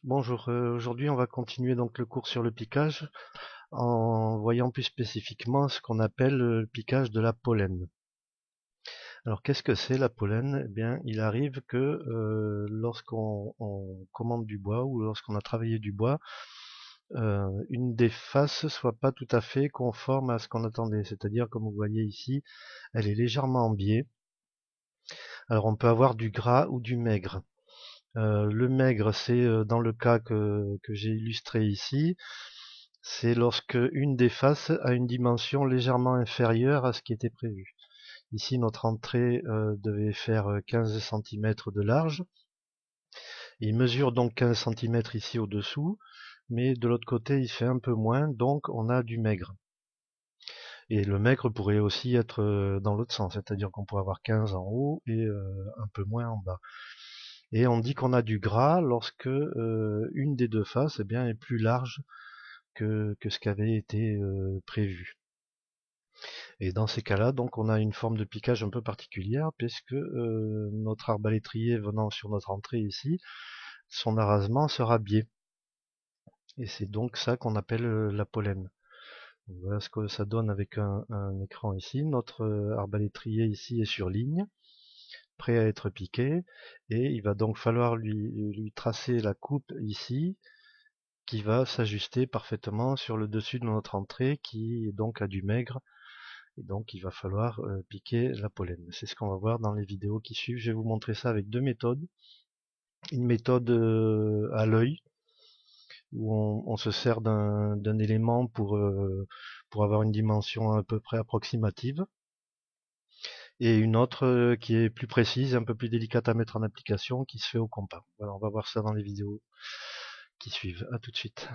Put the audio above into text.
Bonjour, aujourd'hui on va continuer donc le cours sur le piquage en voyant plus spécifiquement ce qu'on appelle le piquage de la pollen. Alors qu'est-ce que c'est la pollen? Eh bien, il arrive que lorsqu'on commande du bois ou lorsqu'on a travaillé du bois, une des faces soit pas tout à fait conforme à ce qu'on attendait. C'est-à-dire, comme vous voyez ici, elle est légèrement en biais. Alors on peut avoir du gras ou du maigre. Le maigre, c'est dans le cas que j'ai illustré ici, c'est lorsque une des faces a une dimension légèrement inférieure à ce qui était prévu. Ici, notre entrée devait faire 15 cm de large. Il mesure donc 15 cm ici au-dessous, mais de l'autre côté, il fait un peu moins, donc on a du maigre. Et le maigre pourrait aussi être dans l'autre sens, c'est-à-dire qu'on pourrait avoir 15 en haut et un peu moins en bas. Et on dit qu'on a du gras lorsque une des deux faces eh bien, est plus large que ce qui avait été prévu. Et dans ces cas-là, donc, on a une forme de piquage un peu particulière, puisque notre arbalétrier venant sur notre entrée ici, son arasement sera biais. Et c'est donc ça qu'on appelle la pollen. Donc, voilà ce que ça donne avec un écran ici. Notre arbalétrier ici est sur ligne, prêt à être piqué, et il va donc falloir lui tracer la coupe ici, qui va s'ajuster parfaitement sur le dessus de notre entrée, qui donc a du maigre. Et donc il va falloir piquer la pollen. C'est ce qu'on va voir dans les vidéos qui suivent. Je vais vous montrer ça avec deux méthodes. Une méthode à l'œil, où on se sert d'un élément pour avoir une dimension à peu près approximative. Et une autre qui est plus précise, un peu plus délicate à mettre en application, qui se fait au compas. Voilà, on va voir ça dans les vidéos qui suivent. À tout de suite.